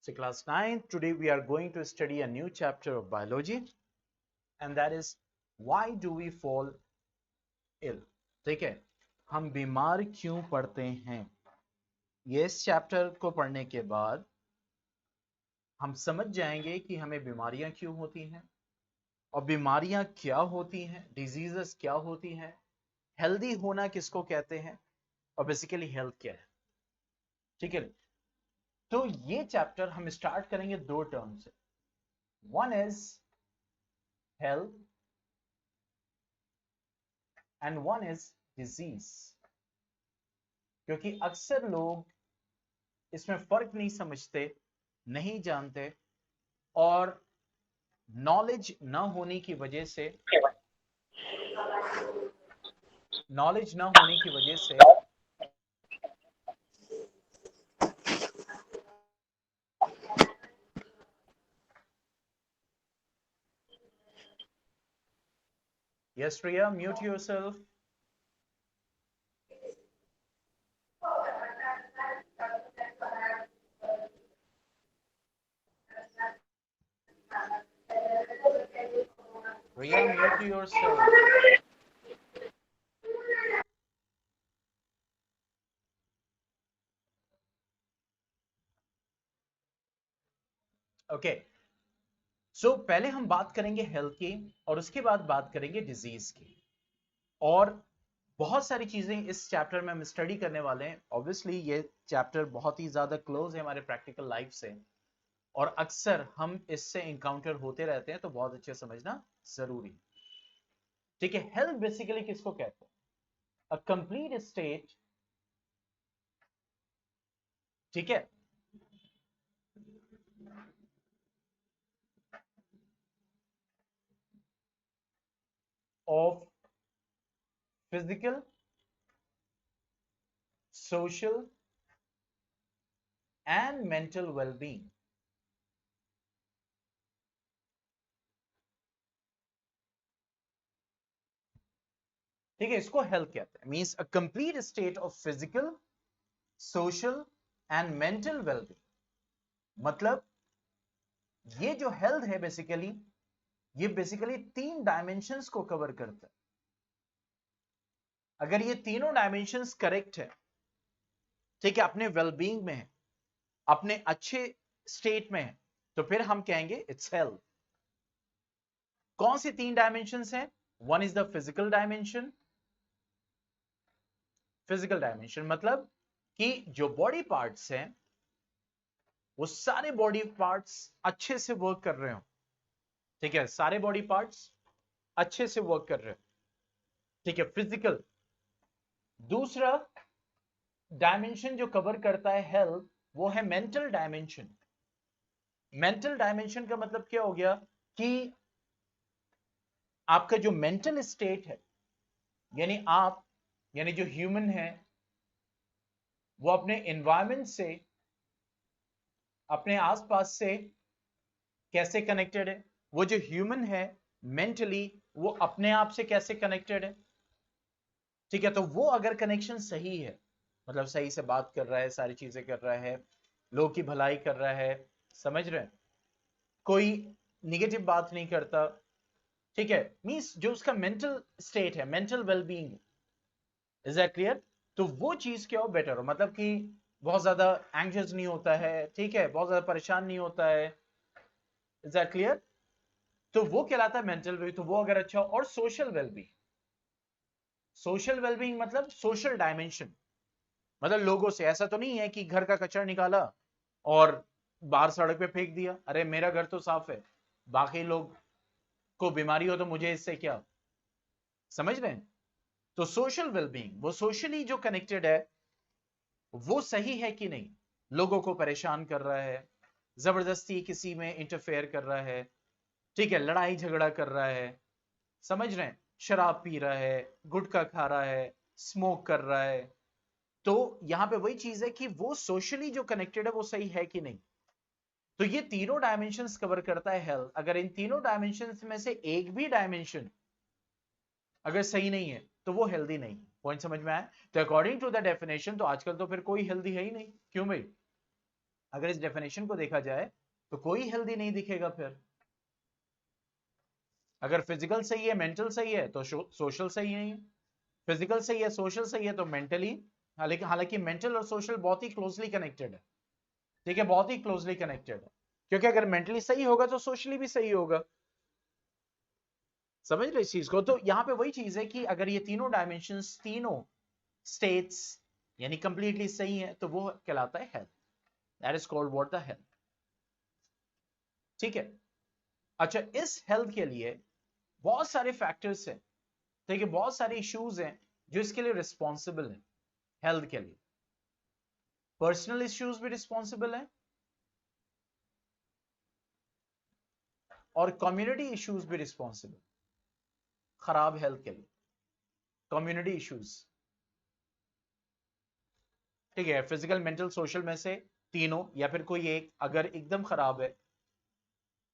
So class 9, today we are going to study a new chapter of biology, and that is why do we fall ill. ठीक है, हम बीमार क्यों पड़ते हैं। ये इस चैप्टर को पढ़ने के बाद हम समझ जाएंगे कि हमें बीमारियां क्यों होती हैं और बीमारियां क्या होती हैं, डिजीजेस क्या होती हैं, हेल्दी होना किसको कहते हैं और बेसिकली हेल्थ क्या है। ठीक है, तो ये चैप्टर हम स्टार्ट करेंगे दो टर्म से। One is health and one is disease, क्योंकि अक्सर लोग इसमें फर्क नहीं समझते, नहीं जानते, और नॉलेज ना होने की वजह से Yes, Priya, mute yourself. Priya, mute yourself. Okay, so पहले हम बात करेंगे हेल्थ की और उसके बाद बात करेंगे डिजीज की, और बहुत सारी चीजें इस चैप्टर में हम स्टडी करने वाले हैं। ऑब्वियसली ये चैप्टर बहुत ही ज्यादा क्लोज है हमारे प्रैक्टिकल लाइफ से और अक्सर हम इससे इंकाउंटर होते रहते हैं, तो बहुत अच्छे समझना जरूरी। ठीक है, हेल्थ बेसिकली किसको कहते हैं? अ कंप्लीट स्टेट, ठीक है, of physical, social and mental well-being. ठीक है, इसको हेल्थ कहते हैं। Means a complete state of physical, social and mental wellbeing. मतलब ये जो हेल्थ है बेसिकली, ये बेसिकली 3 डायमेंशंस को कवर करता है। अगर ये तीनों डायमेंशंस करेक्ट है, ठीक है, अपने वेलबींग में है, अपने अच्छे स्टेट में है, तो फिर हम कहेंगे इट्स हेल्थ। कौन सी 3 डायमेंशंस हैं? One is the physical dimension. Physical dimension मतलब कि जो बॉडी पार्ट्स हैं वो सारे बॉडी पार्ट्स अच्छे से वर्क कर रहे हो। ठीक है, सारे बॉडी पार्ट्स अच्छे से वर्क कर रहे हो। ठीक है, फिजिकल। दूसरा डायमेंशन जो कवर करता है हेल्थ, वो है मेंटल डायमेंशन। मेंटल डायमेंशन का मतलब क्या हो गया कि आपका जो मेंटल स्टेट है, यानी जो ह्यूमन है वो अपने एनवायरमेंट से, अपने आसपास से कैसे कनेक्टेड है। वो जो ह्यूमन है मेंटली, वो अपने आप से कैसे कनेक्टेड है। ठीक है, तो वो अगर कनेक्शन सही है, मतलब सही से बात कर रहा है, सारी चीजें कर रहा है, लोगों की भलाई कर रहा है, समझ रहे हैं, कोई निगेटिव बात नहीं करता, ठीक है, मींस जो उसका मेंटल स्टेट है, mental wellbeing, is that clear? तो वो चीज क्या हो, बेटर हो, मतलब कि बहुत ज्यादा एंग्शियस नहीं होता है, ठीक है, बहुत ज्यादा परेशान नहीं होता है, इज दैट क्लियर? तो वो कहलाता है मेंटल वेलबींग। तो वो अगर अच्छा हो, और सोशल वेलबींग। सोशल वेलबींग मतलब सोशल डायमेंशन, मतलब लोगों से, ऐसा तो नहीं है कि घर का कचरा निकाला और बाहर सड़क पे फेंक दिया, अरे मेरा घर तो साफ है, बाकी लोग को बीमारी हो तो मुझे इससे क्या, समझ रहे हैं? तो सोशल वेलबींग, वो सोशली जो कनेक्टेड है वो सही है कि नहीं, लोगों को परेशान कर रहा है, जबरदस्ती किसी में इंटरफेयर कर रहा है, ठीक है, लड़ाई झगड़ा कर रहा है, समझ रहे हैं, शराब पी रहा है, गुटखा खा रहा है, स्मोक कर रहा है। तो यहां पे वही चीज है कि वो सोशली जो कनेक्टेड है वो सही है कि नहीं। तो ये तीनों डायमेंशंस कवर करता है हेल्थ। अगर इन तीनों डायमेंशंस में से एक भी डायमेंशन अगर सही नहीं है तो वो हेल्दी नहीं। पॉइंट समझ में आया? तो अकॉर्डिंग टू द डेफिनेशन, तो आजकल तो फिर कोई हेल्दी है ही नहीं। क्यों भाई? अगर इस डेफिनेशन को देखा जाए तो कोई हेल्दी नहीं दिखेगा फिर। अगर फिजिकल सही है, मेंटल सही है, तो सोशल सही नहीं है। फिजिकल सही है, सोशल सही है, तो मेंटली, हालांकि मेंटल और सोशल बहुत ही क्लोजली कनेक्टेड है, ठीक है, बहुत ही क्लोजली कनेक्टेड है, क्योंकि अगर मेंटली सही होगा तो सोशली भी सही होगा। समझ रहे इस चीज को? तो यहां पे वही चीज है कि अगर ये तीनों डायमेंशंस, तीनों स्टेट्स यानी कंप्लीटली सही है, तो वो कहलाता है health. That is called what the health. ठीक है। अच्छा, इस हेल्थ के लिए बहुत सारे फैक्टर्स हैं, ठीक है, बहुत सारे इश्यूज हैं जो इसके लिए रिस्पॉन्सिबल है। हेल्थ के लिए पर्सनल इश्यूज भी रिस्पॉन्सिबल है और कम्युनिटी इश्यूज भी रिस्पॉन्सिबल, खराब हेल्थ के लिए। कम्युनिटी इश्यूज, ठीक है, फिजिकल, मेंटल, सोशल में से तीनों या फिर कोई एक अगर एकदम खराब है,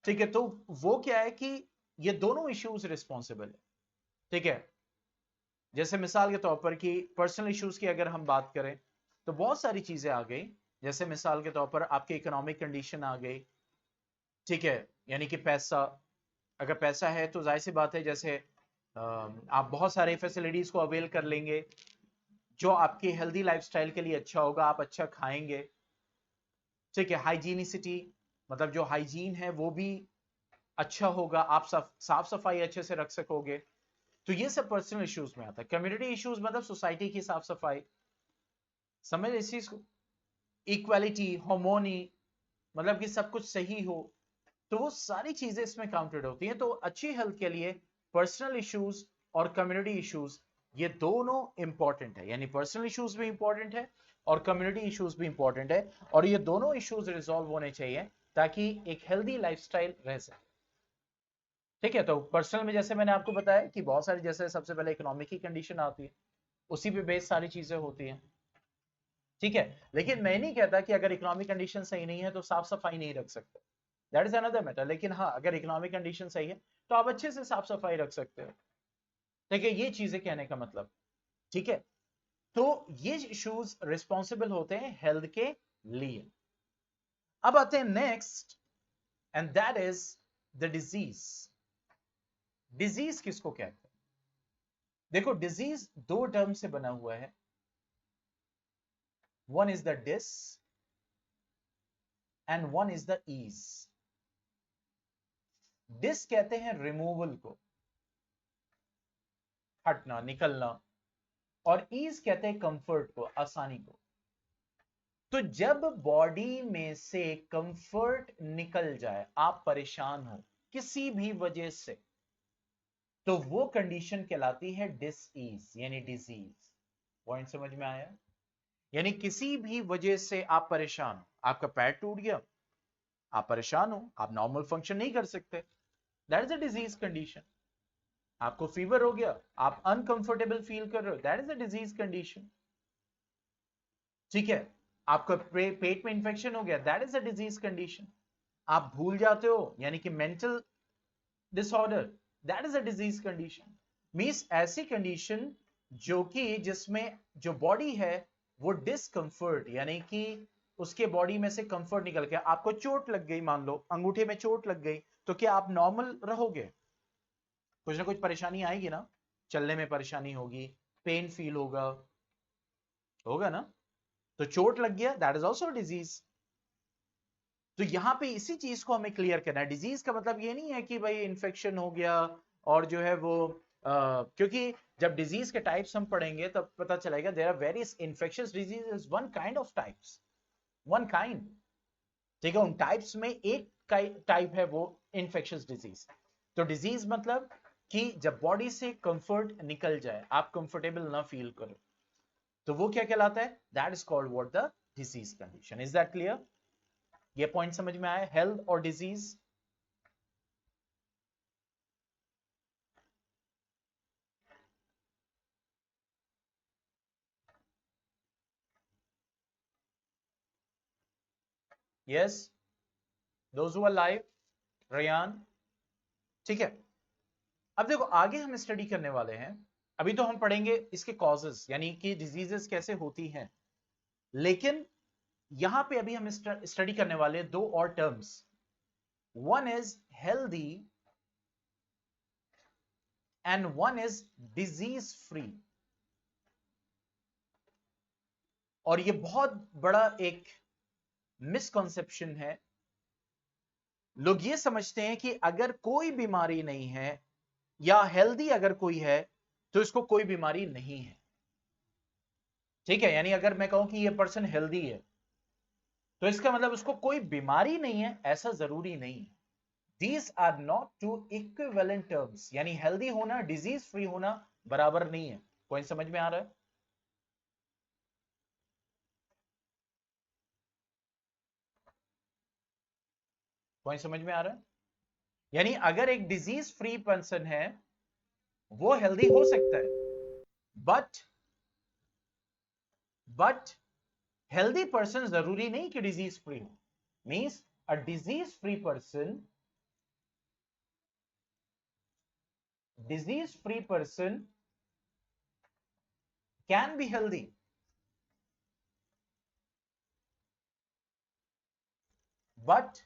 ठीक है, तो वो क्या है कि ये दोनों इश्यूज रिस्पॉन्सिबल है। ठीक है, जैसे मिसाल के तौर पर कि पर्सनल इश्यूज की अगर हम बात करें तो बहुत सारी चीजें आ गई। जैसे मिसाल के तौर पर आपकी इकोनॉमिक कंडीशन आ गई, ठीक है, यानी कि पैसा, अगर पैसा है तो जाहिर सी बात है, जैसे आप बहुत सारे फैसिलिटीज को अवेल कर लेंगे जो आपके हेल्दी लाइफस्टाइल के लिए अच्छा होगा, आप अच्छा खाएंगे, ठीक है, हाइजीनिसिटी, मतलब जो हाइजीन है वो भी अच्छा होगा, आप साफ सफाई अच्छे से रख सकोगे। तो ये सब पर्सनल इश्यूज में आता है। कम्युनिटी इश्यूज मतलब सोसाइटी की साफ सफाई, समझ इस चीज को, इक्वालिटी, हार्मोनी, मतलब कि सब कुछ सही हो, तो वो सारी चीजें इसमें काउंटेड होती हैं। तो अच्छी हेल्थ के लिए पर्सनल इश्यूज और कम्युनिटी इश्यूज ये दोनों इंपॉर्टेंट है, यानी पर्सनल इश्यूज भी इंपॉर्टेंट है और कम्युनिटी इश्यूज भी इंपॉर्टेंट है, और ये दोनों इश्यूज रिजॉल्व होने चाहिए ताकि एक हेल्दी लाइफस्टाइल रह सके। ठीक है, तो पर्सनल में जैसे मैंने आपको बताया कि बहुत सारी, जैसे सबसे पहले इकोनॉमिक की कंडीशन आती है, उसी पे बेस सारी चीजें होती हैं। ठीक है, लेकिन मैं नहीं कहता कि अगर इकोनॉमिक कंडीशन सही नहीं है तो साफ सफाई नहीं रख सकते, दैट इज अनदर मैटर। लेकिन हाँ, अगर इकोनॉमिक कंडीशन सही है तो आप अच्छे से साफ सफाई रख सकते हो। ठीक है, ये चीजें कहने का मतलब, ठीक है, तो ये इश्यूज रिस्पॉन्सिबल होते हैं हेल्थ के लिए। अब आते हैं next, and that is the disease. Disease किसको कहते हैं? देखो, डिजीज दो टर्म से बना हुआ है, one is the dis and one is the ease. Dis कहते हैं रिमूवल को, हटना, निकलना, और ईज कहते हैं कंफर्ट को, आसानी को। तो जब बॉडी में से कंफर्ट निकल जाए, आप परेशान हो किसी भी वजह से, तो वो कंडीशन कहलाती है डिसईज यानी डिजीज। पॉइंट समझ में आया? यानी किसी भी वजह से आप परेशान हो, आपका पैर टूट गया, आप परेशान हो, आप नॉर्मल फंक्शन नहीं कर सकते, that is a disease condition. आपको फीवर हो गया, आप अनकंफर्टेबल फील कर रहे हो, that is a disease condition. ठीक है, आपका पेट में इंफेक्शन हो गया, that is a disease condition. आप भूल जाते हो यानी कि mental disorder, that is a disease condition. Means ऐसी कंडीशन जो कि जिसमें जो बॉडी है वो डिसकंफर्ट, यानी कि उसके बॉडी में से कंफर्ट निकल गया। आपको चोट लग गई, मान लो अंगूठे में चोट लग गई, तो क्या आप नॉर्मल रहोगे? कुछ ना कुछ परेशानी आएगी ना, चलने में परेशानी होगी, पेन फील होगा, होगा ना? तो चोट लग गया, दैट इज ऑल्सो डिजीज। तो यहां पे इसी चीज को हमें क्लियर करना है। डिजीज का मतलब ये नहीं है कि भाई इन्फेक्शन हो गया और जो है वो क्योंकि जब डिजीज के टाइप्स हम पढ़ेंगे तब पता चलेगा there are various infectious disease is one kind of types, one kind. ठीक है, उन टाइप्स में एक टाइप है वो इन्फेक्शियस डिजीज। तो डिजीज मतलब कि जब बॉडी से कंफर्ट निकल जाए, आप कंफर्टेबल ना फील करो, तो वो क्या कहलाता है? That is called what the disease condition. Is that clear? ये पॉइंट समझ में आया, हेल्थ और disease? Yes, those who are live, Ryan, ठीक है। अब देखो, आगे हम स्टडी करने वाले हैं, अभी तो हम पढ़ेंगे इसके कॉजेस, यानी कि डिजीजेस कैसे होती हैं, लेकिन यहां पे अभी हम स्टडी करने वाले दो और terms, one is healthy and one is disease free. और ये बहुत बड़ा एक मिसकॉन्सेप्शन है। लोग ये समझते हैं कि अगर कोई बीमारी नहीं है या हेल्दी अगर कोई है तो इसको कोई बीमारी नहीं है। ठीक है, यानी अगर मैं कहूं कि ये पर्सन हेल्दी है तो इसका मतलब उसको कोई बीमारी नहीं है, ऐसा जरूरी नहीं है। These are not two equivalent terms, यानी हेल्दी होना डिजीज फ्री होना बराबर नहीं है। पॉइंट समझ में आ रहा है? पॉइंट समझ में आ रहा है? यानी अगर एक डिजीज फ्री पर्सन है वो हेल्दी हो सकता है, बट हेल्दी पर्सन जरूरी नहीं कि डिजीज फ्री हो। Means a disease free person can be healthy, but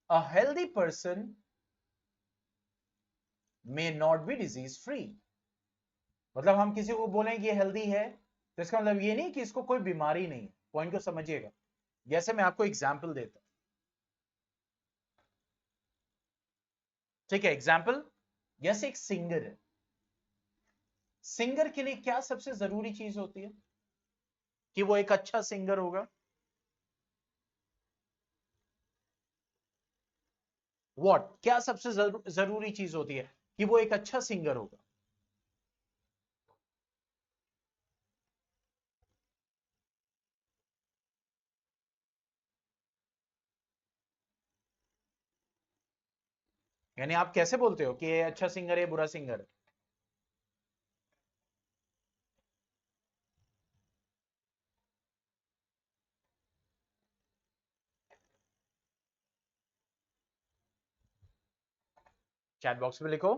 a healthy person may not be disease free। मतलब हम किसी को बोलें कि ये हेल्दी है तो इसका मतलब ये नहीं कि इसको कोई बीमारी नहीं है। पॉइंट को समझिएगा। जैसे मैं आपको एग्जांपल देता हूं, ठीक है, एग्जांपल जैसे एक सिंगर है, सिंगर के लिए क्या सबसे जरूरी चीज होती है कि वो एक अच्छा सिंगर होगा? व्हाट, क्या सबसे जरूरी चीज होती है कि वो एक अच्छा सिंगर होगा? यानी आप कैसे बोलते हो कि ये अच्छा सिंगर है बुरा सिंगर है? चैट बॉक्स में लिखो।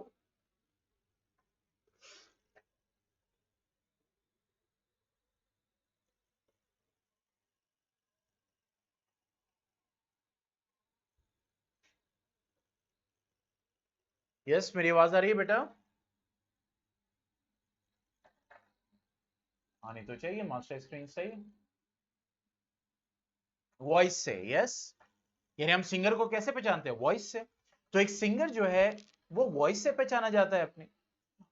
यस, मेरी आवाज आ रही है बेटा? आनी तो चाहिए, मास्टर स्क्रीन से वॉइस से। यस, यानी हम सिंगर को कैसे पहचानते हैं? वॉइस से। तो एक सिंगर जो है वो वॉइस से पहचाना जाता है अपनी।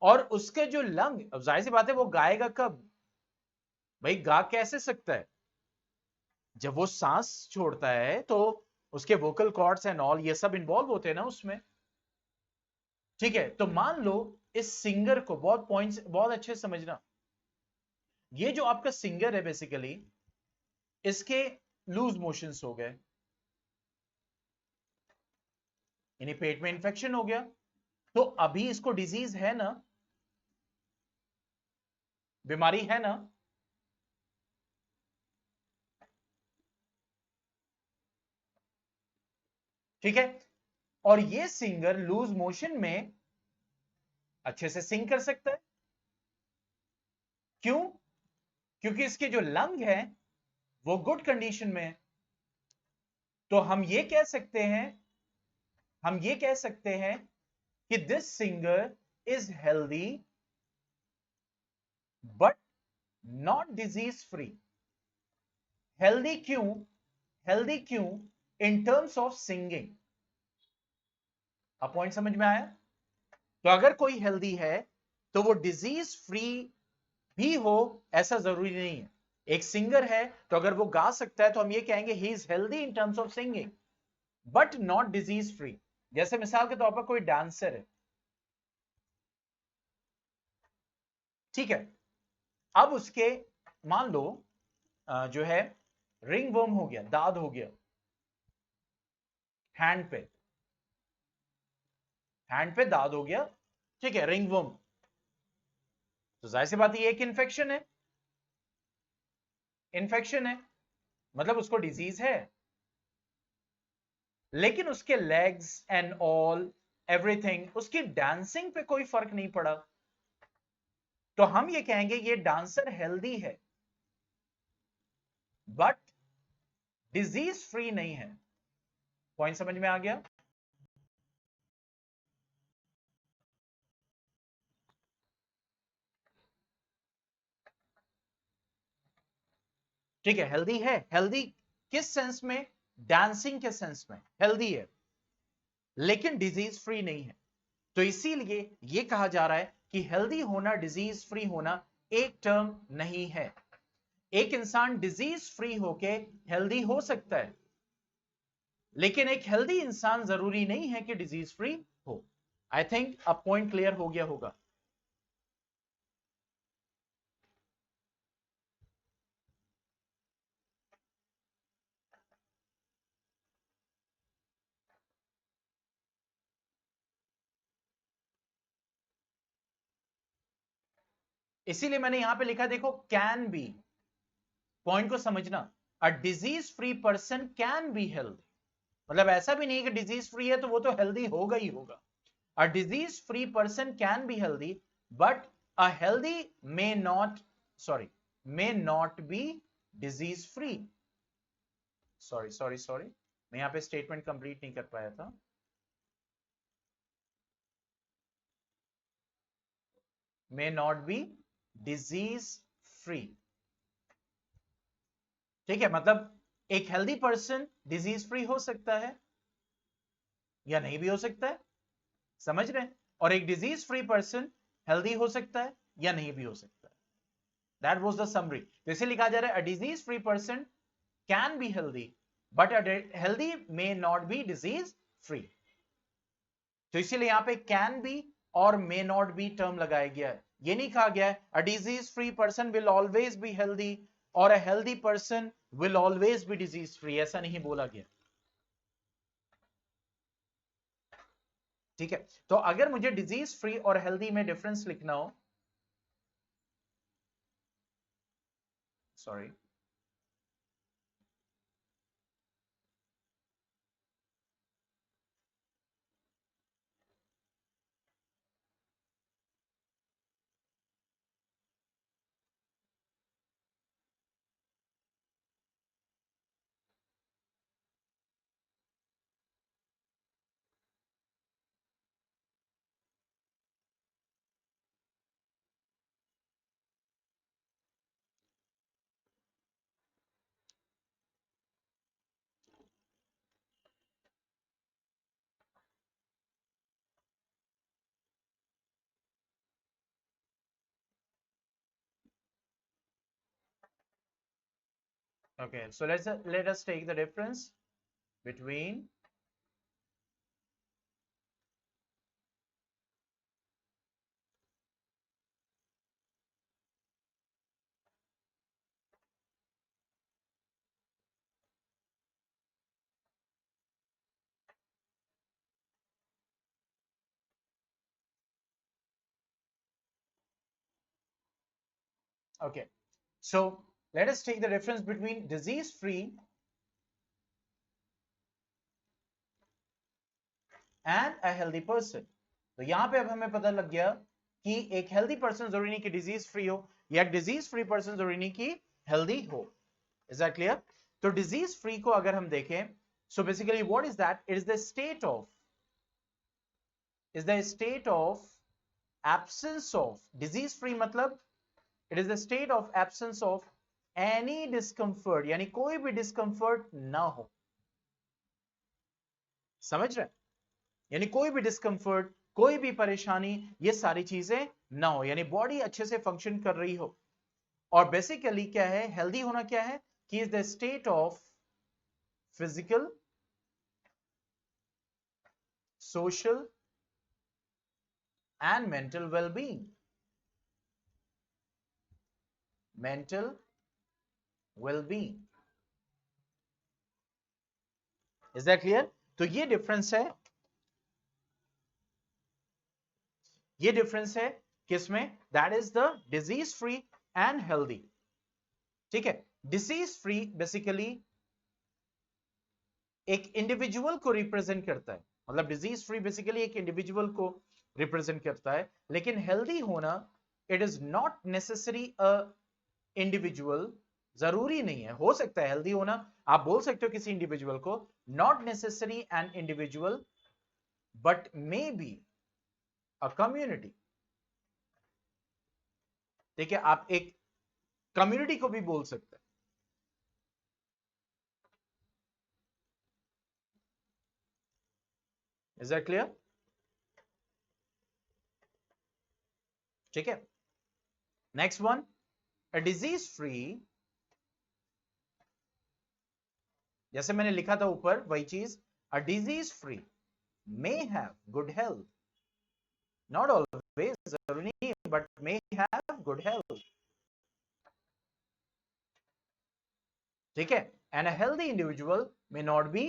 और उसके जो लंग, अब जाहिर सी बात है वो गाएगा कब? भाई गा कैसे सकता है? जब वो सांस छोड़ता है तो उसके वोकल कॉर्ड्स एंड ऑल ये सब इन्वॉल्व होते हैं ना उसमें। ठीक है, तो मान लो इस सिंगर को, बहुत पॉइंट्स बहुत अच्छे से समझना, ये जो आपका सिंगर है बेसिकली इसके लूज मोशंस हो गए, यानी पेट में इंफेक्शन हो गया, तो अभी इसको डिजीज है ना, बीमारी है ना? ठीक है, और ये सिंगर लूज मोशन में अच्छे से सिंग कर सकता है। क्यों? क्योंकि इसके जो लंग है वो गुड कंडीशन में है। तो हम ये कह सकते हैं कि this singer is healthy but not disease free. Healthy क्यों? हेल्दी क्यों? In terms of singing. अब पॉइंट समझ में आया? तो अगर कोई हेल्दी है तो वो डिजीज फ्री भी हो ऐसा जरूरी नहीं है। एक सिंगर है तो अगर वो गा सकता है तो हम ये कहेंगे he is healthy in terms of singing but not disease free. जैसे मिसाल के तौर पर कोई डांसर है, ठीक है, अब उसके मान लो जो है रिंग वर्म हो गया, दाद हो गया हैंड पे, हैंड पे दाद हो गया, ठीक है, रिंग वर्म। तो जाहिर सी बात है ये एक इन्फेक्शन है, इन्फेक्शन है, मतलब उसको डिजीज है। लेकिन उसके लेग्स एंड ऑल एवरीथिंग, उसकी डांसिंग पे कोई फर्क नहीं पड़ा, तो हम ये कहेंगे ये डांसर हेल्दी है बट डिजीज फ्री नहीं है। पॉइंट समझ में आ गया? ठीक है, हेल्दी है। हेल्दी किस सेंस में? डांसिंग के सेंस में हेल्दी है, लेकिन डिजीज फ्री नहीं है। तो इसीलिए यह कहा जा रहा है कि हेल्दी होना, डिजीज फ्री होना एक टर्म नहीं है। एक इंसान डिजीज फ्री होके हेल्दी हो सकता है, लेकिन एक हेल्दी इंसान जरूरी नहीं है कि डिजीज फ्री हो। आई थिंक अब पॉइंट क्लियर हो गया होगा। इसीलिए मैंने यहां पे लिखा, देखो, कैन बी। पॉइंट को समझना, अ disease free person can be healthy. मतलब ऐसा भी नहीं है कि डिजीज फ्री है तो वो तो हेल्दी होगा ही होगा। अ disease free person can be healthy, but a healthy may not, sorry, may not be disease free. Sorry, मैं यहां पे स्टेटमेंट कंप्लीट नहीं कर पाया था। May not be disease free. ठीक है, मतलब एक हेल्दी पर्सन डिजीज फ्री हो सकता है या नहीं भी हो सकता है, समझ रहे हैं? और एक डिजीज फ्री पर्सन हेल्दी हो सकता है या नहीं भी हो सकता है। That was the summary. तो इसे लिखा जा रहा है, a disease free person can be healthy, but a healthy may not be disease free. तो इसीलिए यहां पे कैन बी और मे नॉट बी टर्म लगाया गया है। ये नहीं कहा गया है a disease free person will always be healthy और a healthy person will always be disease free, ऐसा नहीं बोला गया। ठीक है, तो अगर मुझे डिजीज फ्री और हेल्दी में डिफरेंस लिखना हो, sorry, okay, so let us take the difference between okay, so let us take the difference between disease free and a healthy person। तो यहां पे अब हमें पता लग गया कि एक हेल्दी पर्सन जरूरी नहीं कि डिजीज फ्री हो, या डिजीज फ्री पर्सन जरूरी नहीं कि हेल्दी हो। Is that clear? तो डिजीज फ्री को अगर हम देखें, so basically what is that? It is the state of, is the state of absence of, disease free मतलब it is the state of absence of any discomfort, यानी कोई भी discomfort ना हो। समझ रहे? यानी कोई भी डिस्कंफर्ट, कोई भी परेशानी, ये सारी चीजें ना हो, यानी बॉडी अच्छे से फंक्शन कर रही हो। और बेसिकली क्या है हेल्दी होना? क्या है कि is the state of physical, social and mental wellbeing. Mental wellbeing, is that clear? तो ये डिफरेंस है, ये डिफरेंस है किसमें? That is the disease free and healthy. ठीक है, डिसीज फ्री बेसिकली एक इंडिविजुअल को रिप्रेजेंट करता है, मतलब डिजीज फ्री बेसिकली एक इंडिविजुअल को रिप्रेजेंट करता है। लेकिन हेल्दी होना, it is not necessary a individual, जरूरी नहीं है, हो सकता है हेल्दी होना, आप बोल सकते हो किसी इंडिविजुअल को, not necessary an individual but may be a community. ठीक है, आप एक कम्युनिटी को भी बोल सकते हैं। Is that clear? ठीक है, नेक्स्ट वन, अ डिजीज फ्री, जैसे मैंने लिखा था ऊपर वही चीज, अ disease free may have good health, not always, जरूरी नहीं, but may have good health. ठीक है, and a healthy individual may not be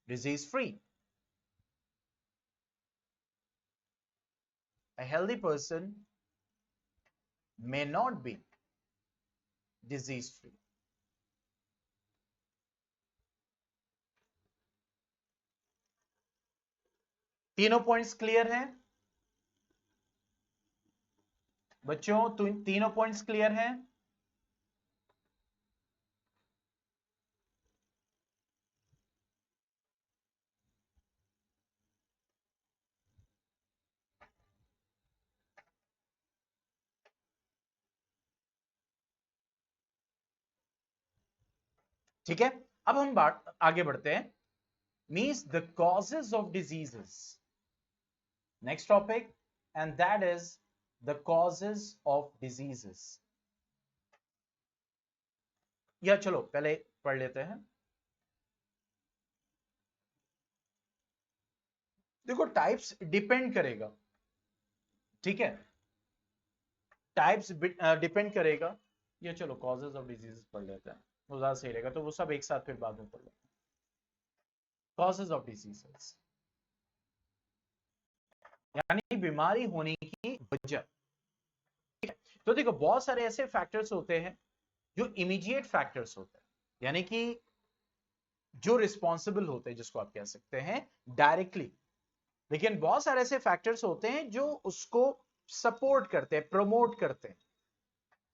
disease free. A healthy person may not be disease free. तीनों पॉइंट्स क्लियर हैं बच्चों? तीनों points clear हैं? ठीक है, अब हम बात आगे बढ़ते हैं, means the causes of diseases, next topic, and that is the causes of diseases. या चलो पहले पढ़ लेते हैं। देखो टाइप्स डिपेंड करेगा, ठीक है, टाइप्स डिपेंड करेगा। ये चलो कॉजेज ऑफ डिजीजेस पढ़ लेते हैं, वो ज्यादा सही रहेगा, तो वो सब एक साथ फिर बाद में पढ़ लेते हैं। कॉजेज ऑफ डिजीजेस यानी बीमारी होने की वजह। तो देखो बहुत सारे ऐसे फैक्टर्स होते हैं जो इमीडिएट फैक्टर्स होते हैं, यानी कि जो रिस्पॉन्सिबल होते हैं, जिसको आप कह सकते हैं डायरेक्टली, लेकिन बहुत सारे ऐसे फैक्टर्स होते हैं जो उसको सपोर्ट करते हैं, प्रमोट करते हैं।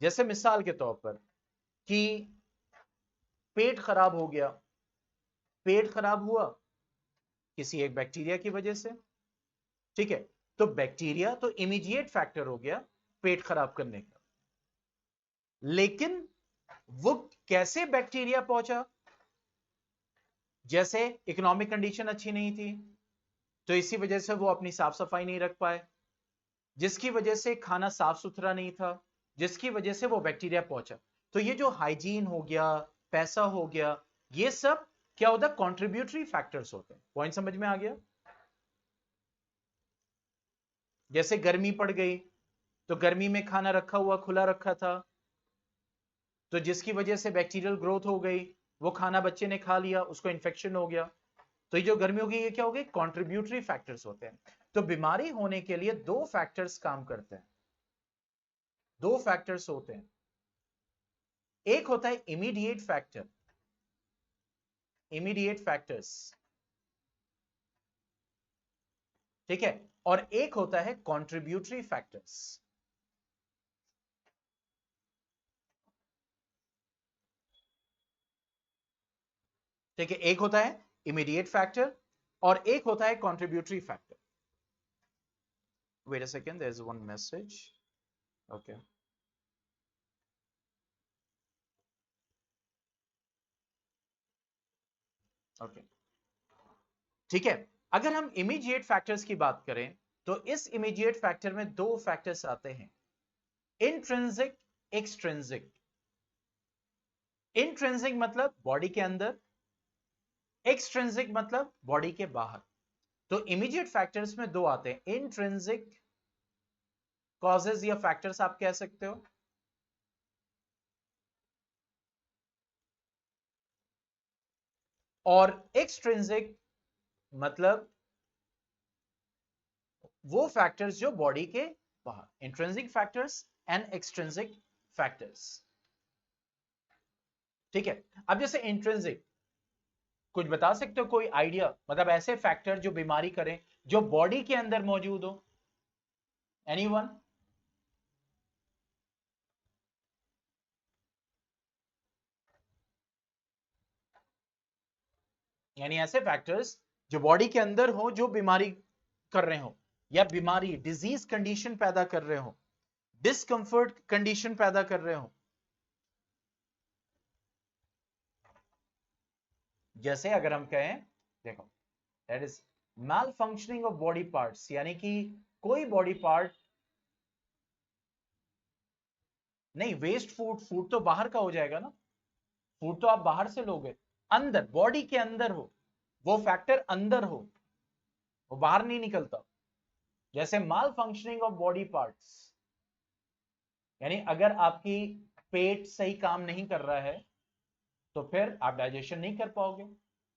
जैसे मिसाल के तौर पर कि पेट खराब हो गया, पेट खराब हुआ किसी एक बैक्टीरिया की वजह से, ठीक है, तो बैक्टीरिया तो इमीडिएट फैक्टर हो गया पेट खराब करने का, लेकिन वो कैसे बैक्टीरिया पहुंचा? जैसे इकोनॉमिक कंडीशन अच्छी नहीं थी, तो इसी वजह से वो अपनी साफ सफाई नहीं रख पाए, जिसकी वजह से खाना साफ सुथरा नहीं था, जिसकी वजह से वो बैक्टीरिया पहुंचा। तो ये जो हाइजीन हो गया, पैसा हो गया, ये सब क्या होता है? कॉन्ट्रीब्यूटरी फैक्टर्स होते हैं। पॉइंट समझ में आ गया? जैसे गर्मी पड़ गई, तो गर्मी में खाना रखा हुआ खुला रखा था, तो जिसकी वजह से बैक्टीरियल ग्रोथ हो गई, वो खाना बच्चे ने खा लिया, उसको इन्फेक्शन हो गया। तो ये जो गर्मी होगी, ये क्या हो गई? कॉन्ट्रीब्यूटरी फैक्टर्स होते हैं। तो बीमारी होने के लिए दो फैक्टर्स काम करते हैं, दो फैक्टर्स होते हैं। एक होता है इमीडिएट फैक्टर, इमीडिएट फैक्टर्स, ठीक है, और एक होता है कॉन्ट्रीब्यूटरी फैक्टर्स। ठीक है, एक होता है इमीडिएट फैक्टर और एक होता है contributory factor. Wait a second, there is one message. Okay, okay, ठीक है। अगर हम इमीडिएट फैक्टर्स की बात करें, तो इस इमीडिएट फैक्टर में दो फैक्टर्स आते हैं, इंट्रिंसिक, एक्सट्रिंसिक। इंट्रिंसिक मतलब बॉडी के अंदर, एक्सट्रिंसिक मतलब बॉडी के बाहर। तो इमीडिएट फैक्टर्स में दो आते हैं, इंट्रिंसिक कॉजेज या फैक्टर्स आप कह सकते हो, और एक्सट्रिंसिक मतलब वो फैक्टर्स जो बॉडी के बाहर, intrinsic factors and extrinsic factors. ठीक है, अब जैसे इंट्रिंसिक, कुछ बता सकते हो कोई आइडिया, मतलब ऐसे फैक्टर जो बीमारी करें, जो बॉडी के अंदर मौजूद हो? एनीवन? यानी ऐसे फैक्टर्स जो बॉडी के अंदर हो, जो बीमारी कर रहे हो, या बीमारी डिजीज कंडीशन पैदा कर रहे हो, डिस्कंफर्ट कंडीशन पैदा कर रहे हो। जैसे अगर हम कहें, देखो, that is mall functioning of body parts, यानी कि कोई बॉडी पार्ट नहीं, वेस्ट फूड, फूड तो बाहर का हो जाएगा ना, फूड तो आप बाहर से लोगे, अंदर बॉडी के अंदर हो, वो फैक्टर अंदर हो, वो बाहर नहीं निकलता। जैसे माल फंक्शनिंग ऑफ बॉडी पार्ट्स, यानी अगर आपकी पेट सही काम नहीं कर रहा है तो फिर आप डाइजेशन नहीं कर पाओगे,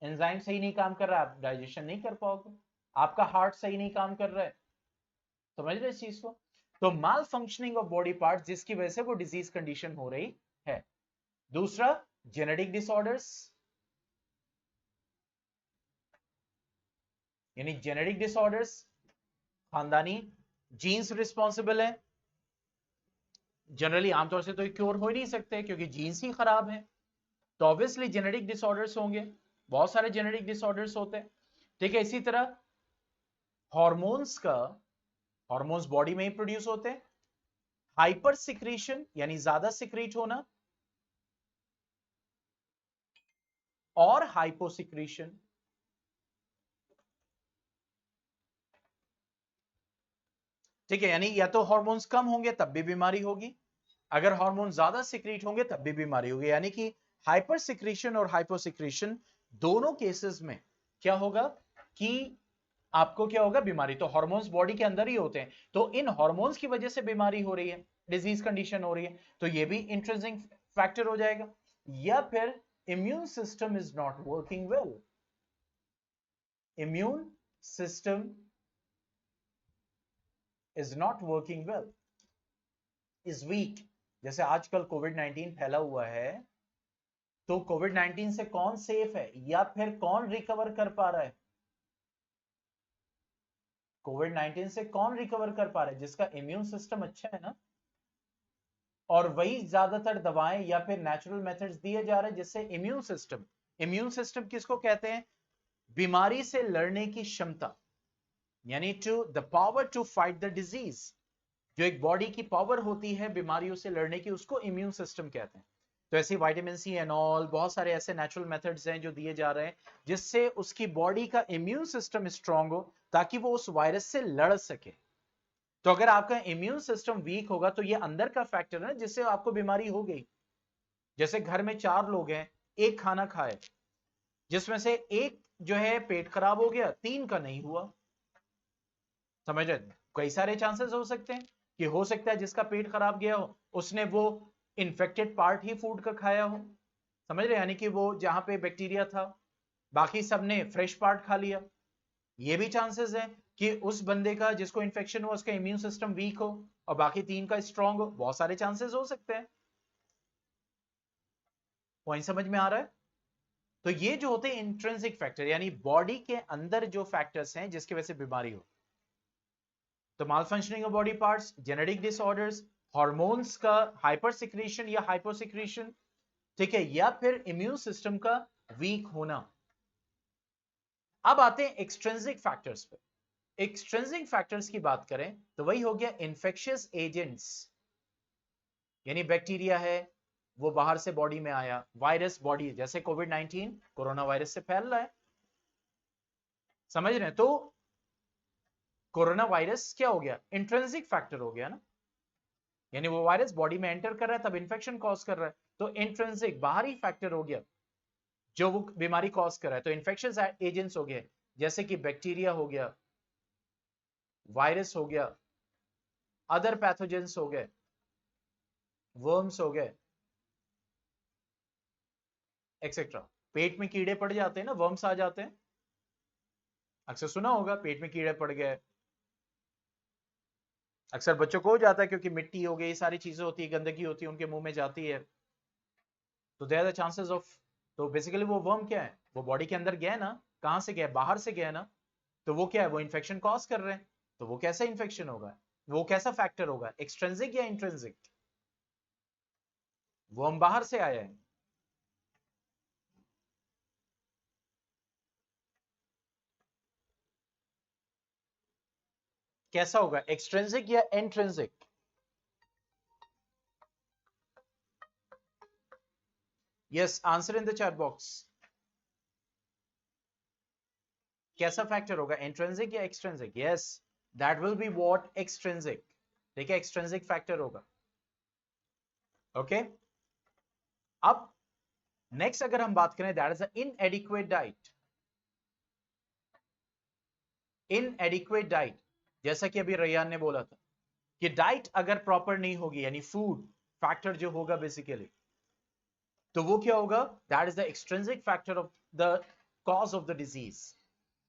एंजाइम सही नहीं काम कर रहा है, आप डाइजेशन नहीं कर पाओगे, आपका हार्ट सही नहीं काम कर रहा है, समझ रहे इस चीज को। तो माल फंक्शनिंग ऑफ बॉडी पार्ट, जिसकी वजह से वो डिजीज कंडीशन हो रही है। दूसरा, जेनेटिक डिसऑर्डर्स, यानी जेनेटिक डिसऑर्डर्स, खानदानी जीन्स रिस्पॉन्सिबल है। जनरली आमतौर से तो क्योर हो ही नहीं सकते क्योंकि जीन्स ही खराब है, तो ऑब्वियसली जेनेटिक डिसऑर्डर्स होंगे, बहुत सारे जेनेटिक डिसऑर्डर्स होते हैं। ठीक है, इसी तरह हॉर्मोन्स का, हॉर्मोन्स बॉडी में ही प्रोड्यूस होते हैं, हाइपर सिक्रीशन यानी ज्यादा सिक्रीट होना, और हाइपोसिक्रीशन। ठीक है, यानी या तो हॉर्मोन्स कम होंगे तब भी बीमारी होगी, अगर हार्मोन ज्यादा सिक्रीट होंगे तब भी बीमारी होगी। यानी कि हाइपर सिक्रीशन और हाइपोसिक्रीशन दोनों केसेस में क्या होगा कि आपको क्या होगा, बीमारी। तो हार्मोन्स बॉडी के अंदर ही होते हैं, तो इन हार्मोन्स की वजह से बीमारी हो रही है, डिजीज कंडीशन हो रही है, तो ये भी इंट्रिंसिक फैक्टर हो जाएगा। या फिर immune system is not working well, immune system is not working well, is weak. जैसे आजकल कोविड-19 फैला हुआ है, तो कोविड-19 से कौन सेफ है या फिर कौन रिकवर कर पा रहा है? कोविड-19 से कौन रिकवर कर पा रहा है? जिसका इम्यून सिस्टम अच्छा है ना, और वही ज्यादातर दवाएं या फिर नेचुरल मेथड्स दिए जा रहे हैं जिससे इम्यून सिस्टम किसको कहते हैं? बीमारी से लड़ने की क्षमता, यानी to the power to fight the disease. जो एक बॉडी की पावर होती है बीमारियों से लड़ने की, उसको इम्यून सिस्टम कहते हैं। तो ऐसे विटामिन सी एंड ऑल बहुत सारे ऐसे नेचुरल मेथड्स हैं जो दिए जा रहे हैं जिससे उसकी बॉडी का इम्यून सिस्टम स्ट्रांग हो, ताकि वो उस वायरस से लड़ सके। तो अगर आपका इम्यून सिस्टम वीक होगा तो ये अंदर का फैक्टर है जिससे आपको बीमारी हो गई। जैसे घर में 4 लोग हैं, एक खाना खाए, जिसमें से एक जो है पेट खराब हो गया, 3 का नहीं हुआ। समझ रहे? कई सारे चांसेस हो सकते हैं कि हो सकता है जिसका पेट खराब गया हो उसने वो इन्फेक्टेड पार्ट ही फूड का खाया हो, समझ रहे? यानी कि वो जहां पे बैक्टीरिया था, बाकी सबने फ्रेश पार्ट खा लिया। ये भी चांसेस है कि उस बंदे का जिसको इन्फेक्शन हुआ उसका इम्यून सिस्टम वीक हो और बाकी 3 का स्ट्रांग हो। बहुत सारे चांसेस हो सकते हैं। पॉइंट समझ में आ रहा है? तो ये जो होते हैं इंट्रिंसिक फैक्टर, यानी बॉडी के अंदर जो फैक्टर्स हैं जिसकी वजह से बीमारी हो। तो malfunctioning of body parts, genetic disorders, hormones का हाइपर सिक्रीशन या हाइपोसिक्रीशन, ठीक है, या फिर इम्यून सिस्टम का वीक होना। अब आते हैं एक्सट्रिंसिक फैक्टर्स पे। एक्सट्रिंसिक फैक्टर्स की बात करें तो वही हो गया इन्फेक्शियस एजेंट्स, यानी बैक्टीरिया है वो बाहर से बॉडी में आया, वायरस बॉडी, जैसे कोविड-19 कोरोना वायरस से फैल रहा है, समझ रहे हैं? तो कोरोना वायरस क्या हो गया? इंट्रिंसिक फैक्टर हो गया ना, यानी वो वायरस बॉडी में एंटर कर रहा है तब इंफेक्शन कॉज कर रहा है, तो इंट्रिंसिक बाहरी फैक्टर हो गया जो वो बीमारी कॉज कर रहा है। तो इन्फेक्शियस एजेंट्स हो गए जैसे कि बैक्टीरिया हो गया, वायरस हो गया, अदर पैथोजेंस हो गए, वर्म्स हो गए, एक्सेट्रा। पेट में कीड़े पड़ जाते हैं ना, वर्म्स आ जाते हैं, अक्सर सुना होगा पेट में कीड़े पड़ गए, अक्सर बच्चों को हो जाता है क्योंकि मिट्टी हो गई, सारी चीजें होती है, गंदगी होती है, उनके मुंह में जाती है, तो there are the chances of. तो बेसिकली वो वर्म क्या है, वो बॉडी के अंदर गया ना, कहां से गया? बाहर से गया ना, तो वो क्या है? वो इन्फेक्शन कॉज कर रहे हैं। तो वो कैसा इन्फेक्शन होगा, वो कैसा फैक्टर होगा, एक्सट्रिंसिक या इंट्रिंसिक? वर्म बाहर से आया है, कैसा होगा, एक्सट्रिंसिक या intrinsic? Yes, answer in the chat box. कैसा फैक्टर होगा, इंट्रिंसिक या extrinsic? Yes, that will be what, extrinsic. ठीक है, एक्सट्रिंसिक फैक्टर होगा। ओके, अब नेक्स्ट अगर हम बात करें, दैट इज इनएडिक्वेट डाइट। इनएडिक्वेट डाइट, जैसा कि अभी रैयान ने बोला था कि डाइट अगर प्रॉपर नहीं होगी, यानी फूड फैक्टर जो होगा बेसिकली, तो वो क्या होगा, that is the extrinsic factor of the cause of the disease.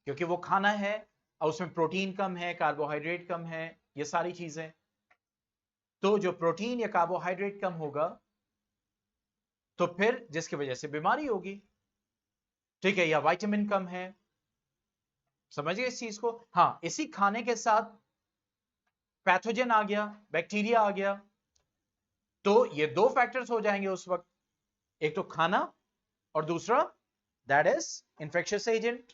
क्योंकि वो खाना है और उसमें प्रोटीन कम है, कार्बोहाइड्रेट कम है, ये सारी चीजें। तो जो प्रोटीन या कार्बोहाइड्रेट कम होगा, तो फिर जिसकी वजह से बीमारी होगी। ठीक है, या विटामिन कम है, समझिए इस चीज को। हाँ, इसी खाने के साथ पैथोजन आ गया, बैक्टीरिया आ गया, तो ये दो फैक्टर्स हो जाएंगे उस वक्त, एक तो खाना और दूसरा दैट इज इंफेक्शियस एजेंट।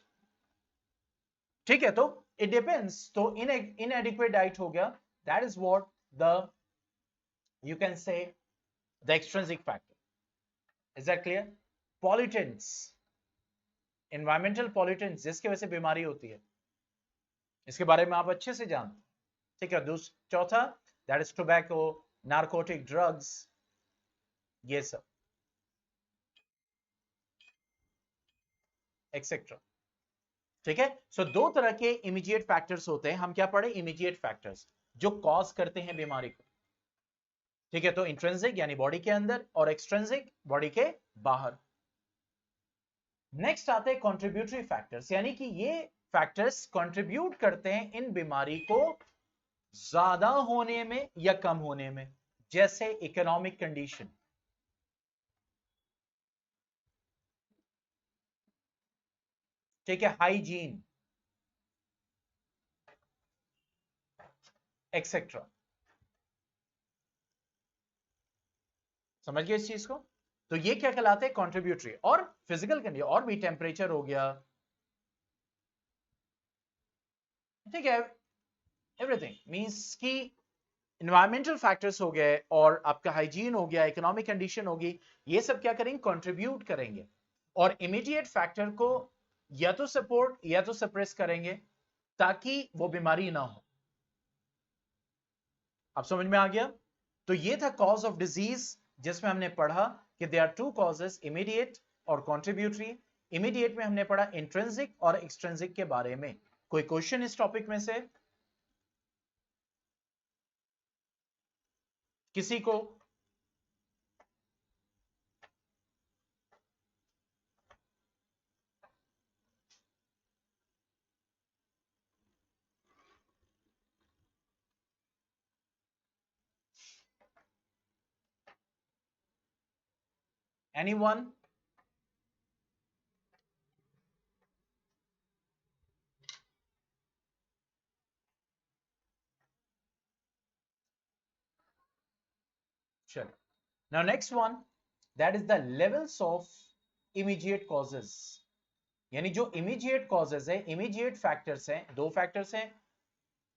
ठीक है, तो इट डिपेंड्स। तो इनएडिक्वेट डाइट हो गया, that is what the you can say the extrinsic factor. Is that clear? Pollutants, environmental pollutants जिसकी वजह से बीमारी होती है, इसके बारे में आप अच्छे से जानते। ठीक है, चौथा that is tobacco, narcotic drugs, ये सब एक्सेट्रा। ठीक है, सो दो तरह के इमीडिएट फैक्टर्स होते हैं। हम क्या पढ़े, इमीडिएट फैक्टर्स जो कॉज करते हैं बीमारी को। ठीक है, तो इंट्रिंसिक यानी बॉडी के अंदर, और एक्सट्रिंसिक बॉडी के बाहर। नेक्स्ट आते हैं कंट्रीब्यूटरी फैक्टर्स, यानी कि ये फैक्टर्स कंट्रीब्यूट करते हैं इन बीमारी को ज्यादा होने में या कम होने में। जैसे इकोनॉमिक कंडीशन, ठीक है, हाइजीन एक्सेट्रा। समझ गए इस चीज को? तो ये क्या कहलाते हैं, कंट्रीब्यूटरी। और फिजिकल कंडीशन और भी, टेम्परेचर हो गया, ठीक है, एवरीथिंग मींस कि इन्वायरमेंटल फैक्टर्स हो गए, और आपका हाइजीन हो गया, इकोनॉमिक कंडीशन होगी, ये सब क्या करेंगे, कंट्रीब्यूट करेंगे, और इमीडिएट फैक्टर को या तो सपोर्ट या तो सप्रेस करेंगे ताकि वो बीमारी ना हो। आप समझ में आ गया? तो ये था कॉज ऑफ डिजीज, जिसमें हमने पढ़ा कि there are two causes, immediate और कंट्रीब्यूटरी। इमीडिएट में हमने पढ़ा इंट्रिंसिक और एक्सट्रिंसिक के बारे में। कोई क्वेश्चन इस टॉपिक में से किसी को? एनीवन? चलो, now next one, that is the levels of immediate causes. यानी जो इमीडिएट कॉजेस है, इमीडिएट फैक्टर्स हैं, दो फैक्टर्स हैं।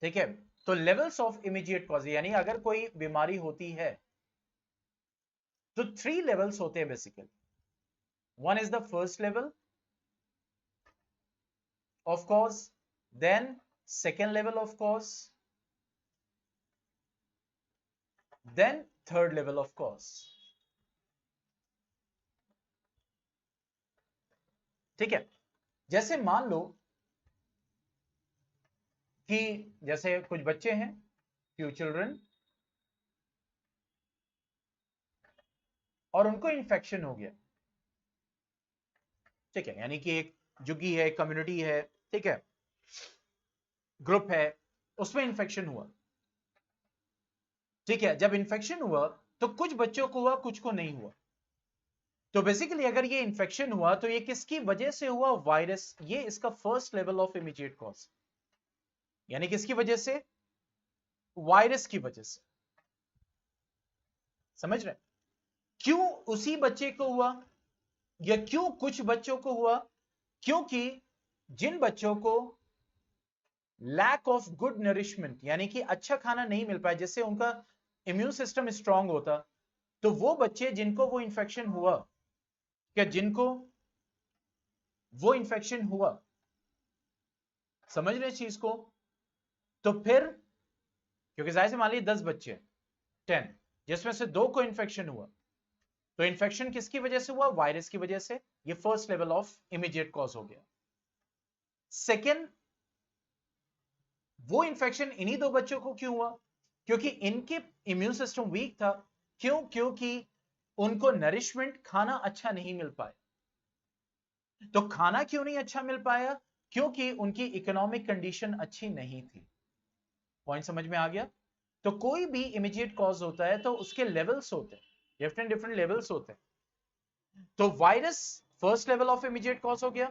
ठीक है, तो लेवल्स ऑफ इमीडिएट कॉजेस, यानी अगर कोई बीमारी होती है तो 3 लेवल्स होते हैं basically. One is the first level of cause, then second level of cause, then third level of cause। ठीक है, जैसे मान लो कि जैसे कुछ बच्चे हैं, few children, और उनको इन्फेक्शन हो गया। ठीक है, यानी कि एक जुगी है, कम्युनिटी है, ठीक है, ग्रुप है, उसमें इन्फेक्शन हुआ। ठीक है, जब इन्फेक्शन हुआ तो कुछ बच्चों को हुआ, कुछ को नहीं हुआ। तो बेसिकली अगर ये इन्फेक्शन हुआ तो ये किसकी वजह से हुआ, वायरस। ये इसका first level of immediate cause, यानी किसकी वजह से, वायरस की वजह से। समझ रहे? क्यों उसी बच्चे को हुआ या क्यों कुछ बच्चों को हुआ? क्योंकि जिन बच्चों को लैक ऑफ गुड नरिशमेंट, यानी कि अच्छा खाना नहीं मिल पाया जिससे उनका इम्यून सिस्टम स्ट्रांग होता, तो वो बच्चे जिनको वो इंफेक्शन हुआ, क्या जिनको वो इंफेक्शन हुआ, समझ रहे चीज को, तो फिर क्योंकि जाहिर से मान लीजिए 10 बच्चे 10, जिसमें से 2 को इंफेक्शन हुआ, तो इंफेक्शन किसकी वजह से हुआ, वायरस की वजह से, ये first level of immediate cause हो गया। सेकेंड, वो इंफेक्शन इन्हीं 2 बच्चों को क्यों हुआ, क्योंकि इनके इम्यून सिस्टम वीक था, क्यों, क्योंकि उनको नरिशमेंट खाना अच्छा नहीं मिल पाया। तो खाना क्यों नहीं अच्छा मिल पाया, क्योंकि उनकी इकोनॉमिक कंडीशन अच्छी नहीं थी। पॉइंट समझ में आ गया। तो कोई भी इमीडिएट कॉज होता है तो उसके लेवल्स होते हैं, डिफरेंट डिफरेंट लेवल्स होते हैं। तो virus first level of immediate cause हो गया,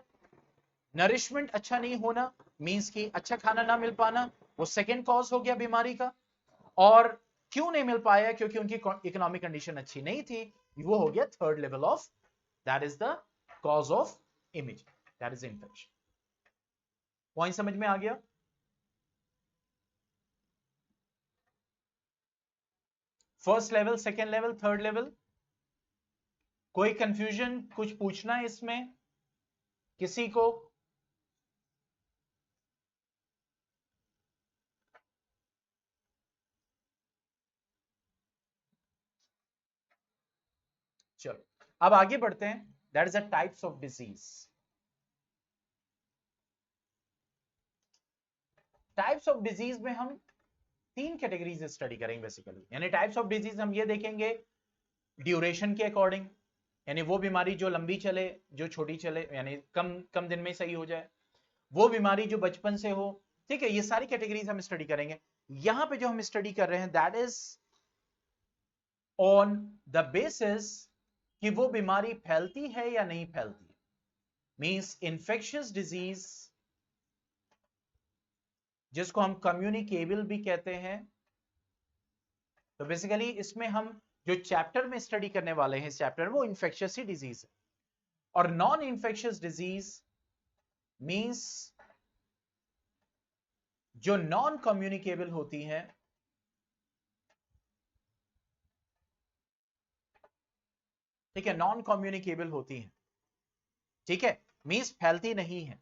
नरिशमेंट अच्छा नहीं होना मींस कि अच्छा खाना ना मिल पाना, वो सेकेंड कॉज हो गया बीमारी का। और क्यों नहीं मिल पाया, क्योंकि उनकी इकोनॉमिक कंडीशन अच्छी नहीं थी, वो हो गया third level of, that is the cause of immediate, that is infection. Point समझ में आ गया। First level, second level, third level, कोई कंफ्यूजन, कुछ पूछना है इसमें किसी को? चलो अब आगे बढ़ते हैं, that is the types of disease. Types of disease में हम 3 कैटेगरीज स्टडी करेंगे बेसिकली, यानी टाइप्स ऑफ डिजीज हम ये देखेंगे ड्यूरेशन के अकॉर्डिंग, यानी वो बीमारी जो लंबी चले, जो छोटी चले, यानी कम कम दिन में सही हो जाए, वो बीमारी जो बचपन से हो, ठीक है, ये सारी कैटेगरीज हम स्टडी करेंगे। यहां पे जो हम स्टडी कर रहे हैं that is on the basis कि वो बीमारी फैलती है या नहीं फैलती, मींस इन्फेक्शियस डिजीज जिसको हम कम्युनिकेबल भी कहते हैं। तो बेसिकली इसमें हम जो चैप्टर में स्टडी करने वाले हैं, इस चैप्टर में वो इन्फेक्शियस ही डिजीज है। और नॉन इन्फेक्शियस डिजीज मींस जो नॉन कम्युनिकेबल होती हैं, ठीक है, नॉन कम्युनिकेबल होती हैं, ठीक है, मींस फैलती नहीं है।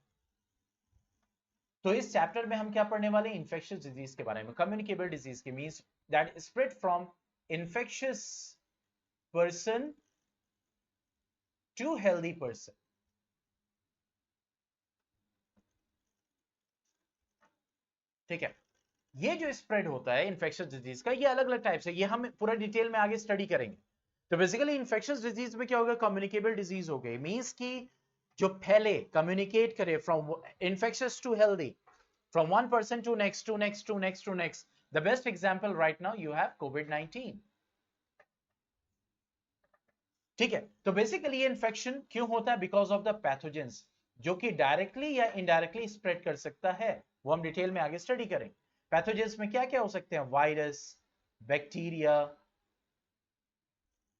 तो इस चैप्टर में हम क्या पढ़ने वाले हैं, इन्फेक्शियस डिजीज के बारे में, कम्युनिकेबल डिजीज के, means that spread from infectious person to healthy person. ठीक है, ये जो स्प्रेड होता है इन्फेक्शियस डिजीज का, ये अलग अलग टाइप्स है, ये हम पूरा डिटेल में आगे स्टडी करेंगे। तो बेसिकली इन्फेक्शियस डिजीज में क्या होगा, कम्युनिकेबल डिजीज हो गई, मींस की जो फैले, कम्युनिकेट करे from infectious to healthy, from one person to next to next to next to next. The best example right now you have COVID-19. ठीक है, तो बेसिकली ये इन्फेक्शन क्यों होता है, बिकॉज ऑफ द पैथोजेंस जो कि डायरेक्टली या इनडायरेक्टली स्प्रेड कर सकता है, वो हम डिटेल में आगे स्टडी करेंगे। पैथोजेंस में क्या क्या हो सकते हैं, वायरस, बैक्टीरिया,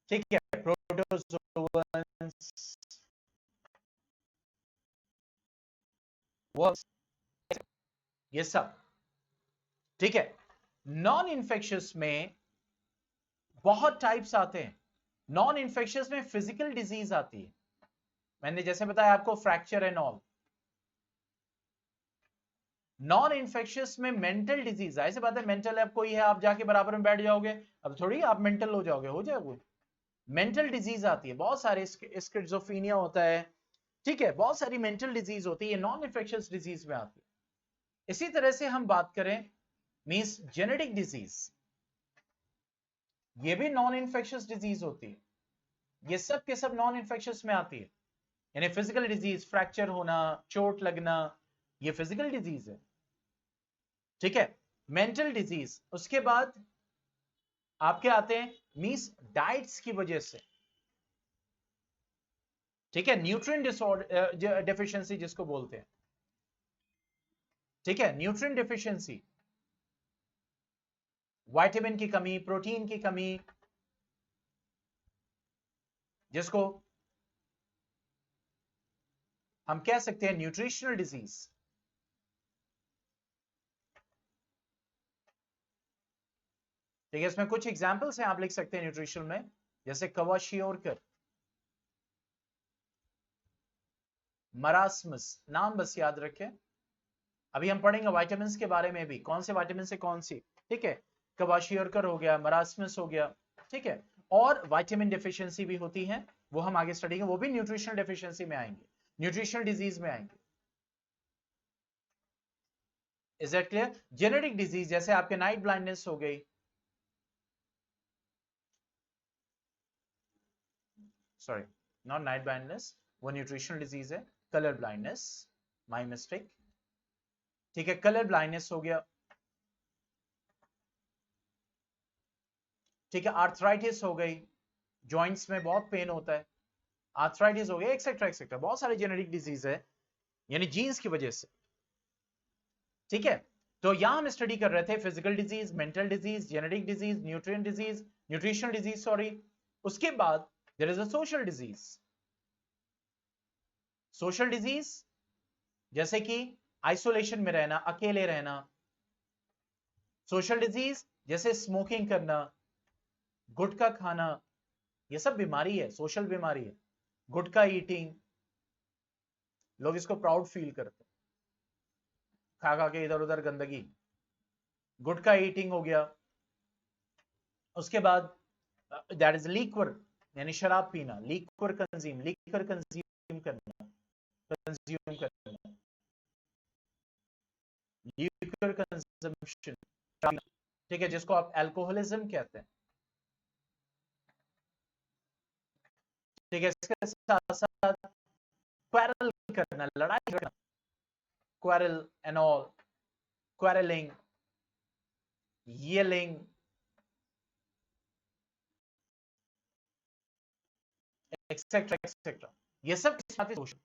ठीक है, प्रोटोजोअन्स, ये सब, ठीक है। नॉन इन्फेक्शियस में बहुत टाइप्स आते हैं। नॉन इन्फेक्शियस में फिजिकल डिजीज आती है, मैंने जैसे बताया आपको fracture and all. Non infectious में मेंटल डिजीज, ऐसी बात है, मेंटल है, अब कोई है, आप जाके बराबर में बैठ जाओगे, अब थोड़ी आप मेंटल हो जाओगे, हो जाएगा, मेंटल डिजीज आती है, बहुत सारे, स्किज़ोफ्रेनिया होता है, ठीक है, बहुत सारी मेंटल डिजीज होती है, नॉन इन्फेक्शियस डिजीज में आती है। इसी तरह से हम बात करें मींस जेनेटिक डिजीज, ये भी नॉन इन्फेक्शियस डिजीज होती है, ये सब के सब नॉन इन्फेक्शियस में आती है, यानी फिजिकल डिजीज, फ्रैक्चर होना, चोट लगना, ये फिजिकल डिजीज है, ठीक है। मेंटल डिजीज, उसके बाद आपके आते हैं मींस डाइट्स की वजह से, ठीक है, न्यूट्रिएंट डिसऑर्डर, डेफिशिएंसी जिसको बोलते हैं, ठीक है, न्यूट्रिएंट डेफिशिएंसी, विटामिन की कमी, प्रोटीन की कमी, जिसको हम कह सकते हैं न्यूट्रिशनल डिजीज, ठीक है, इसमें कुछ एग्जांपल्स हैं, आप लिख सकते हैं न्यूट्रिशन में, जैसे क्वाशियोरकर, मरासमस, नाम बस याद रखें। अभी हम पढ़ेंगे विटामिन्स के बारे में भी, कौन से विटामिन से कौन सी, ठीक है। क्वाशियोरकर हो गया, मरासमस हो गया, ठीक है। और विटामिन डेफिशिएंसी भी होती है, वो हम आगे स्टडी करेंगे, वो भी न्यूट्रिशनल डेफिशिएंसी में आएंगे, न्यूट्रिशनल डिजीज में आएंगे। Is that clear? Genetic disease जैसे आपके नाइट ब्लाइंडनेस हो गई, सॉरी नॉट नाइट ब्लाइंडनेस, वो न्यूट्रिशनल डिजीज है। कलर ब्लाइंडनेस, माय मिस्टेक, ठीक है, कलर ब्लाइंडनेस हो गया, ठीक है। आर्थराइटिस हो गई, जॉइंट्स में बहुत पेन होता है, आर्थराइटिस हो गया, एक्सेट्रा एक्सेट्रा, बहुत सारे जेनेटिक डिजीज है, यानी जीन्स की वजह से, ठीक है। तो यहां हम स्टडी कर रहे थे physical disease, mental disease, genetic disease, nutrient disease, nutritional disease, sorry. उसके बाद there is a social disease. Social disease जैसे कि आइसोलेशन में रहना, अकेले रहना। सोशल डिजीज जैसे स्मोकिंग करना, गुटखा खाना, ये सब बीमारी है, सोशल बीमारी है। गुटखा ईटिंग, लोग इसको प्राउड फील करते हैं, खा खा के इधर उधर गंदगी, गुटखा ईटिंग हो गया। उसके बाद दैट इज लीक्वर, यानी शराब पीना, लीक्वर कंज्यूम, लीक्वर कंज्यूम करना, कंज्यूम करना, लीक्वर कंजम्पशन, ठीक है, जिसको आप अल्कोहलिज्म कहते हैं, ठीक है। इसके साथ साथ क्वारल करना, लड़ाई करना, quarrel and all, quarrelling, yelling, etcetera etcetera, ये सब सोशल।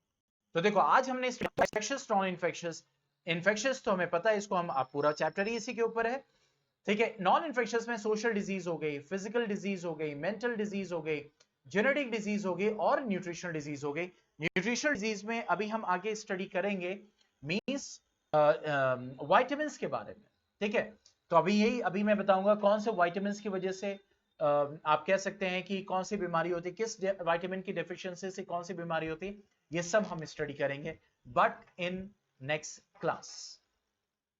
तो देखो आज हमने इन्फेक्शियस, नॉन इन्फेक्शियस, इन्फेक्शियस तो हमें पता है, इसको हम आप पूरा चैप्टर ही इसी के ऊपर है, ठीक है। नॉन इन्फेक्शियस में सोशल डिजीज हो गई, फिजिकल डिजीज हो गई, मेंटल डिजीज हो गई, जेनेटिक डिजीज हो गई और न्यूट्रिशनल डिजीज हो गई। न्यूट्रिशनल डिजीज में अभी हम आगे स्टडी करेंगे मींस विटामिन के बारे में, ठीक है। तो अभी मैं बताऊंगा कौन से विटामिन की वजह से आप कह सकते हैं कि कौन सी बीमारी होती है, किस विटामिन की डेफिशिएंसी से कौन सी बीमारी होती है, ये सब हम स्टडी करेंगे, बट इन नेक्स्ट क्लास,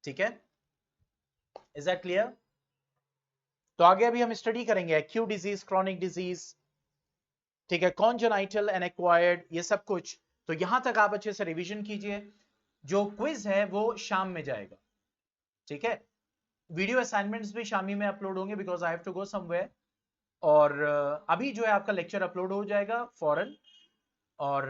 ठीक है। Is that clear? तो आगे अभी हम स्टडी करेंगे एक्यूट डिजीज, क्रॉनिक डिजीज, ठीक है, कॉन्जेनाइटल एंड एक्वायर्ड, ये सब कुछ। तो यहां तक आप अच्छे से रिवीजन कीजिए, जो क्विज है वो शाम में जाएगा, ठीक है। वीडियो असाइनमेंट्स भी शामी में अपलोड होंगे, because I have to go somewhere. और अभी जो है आपका लेक्चर अपलोड हो जाएगा फौरन, और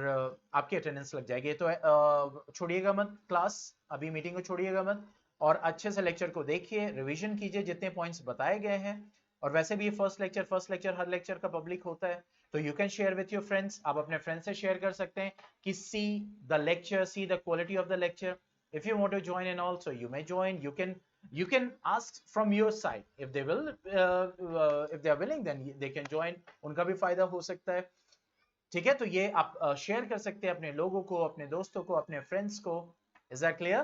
आपकी अटेंडेंस लग जाएगी। तो छोड़िएगा मत क्लास, अभी मीटिंग को छोड़िएगा मत, और अच्छे से लेक्चर को देखिए, रिवीजन कीजिए जितने पॉइंट्स बताए गए हैं। और वैसे भी ये फर्स्ट लेक्चर हर लेक्चर का पब्लिक होता है, तो you can share with your friends, आप अपने फ्रेंड्स से शेयर कर सकते हैं कि see the lecture, see the quality of the lecture. If you want to join and also you may join, you can ask from your side, if they will if they are willing then they can join, उनका भी फायदा हो सकता है, ठीक है। तो ये आप शेयर कर सकते हैं अपने लोगों को, अपने दोस्तों को, अपने फ्रेंड्स को। Is that clear?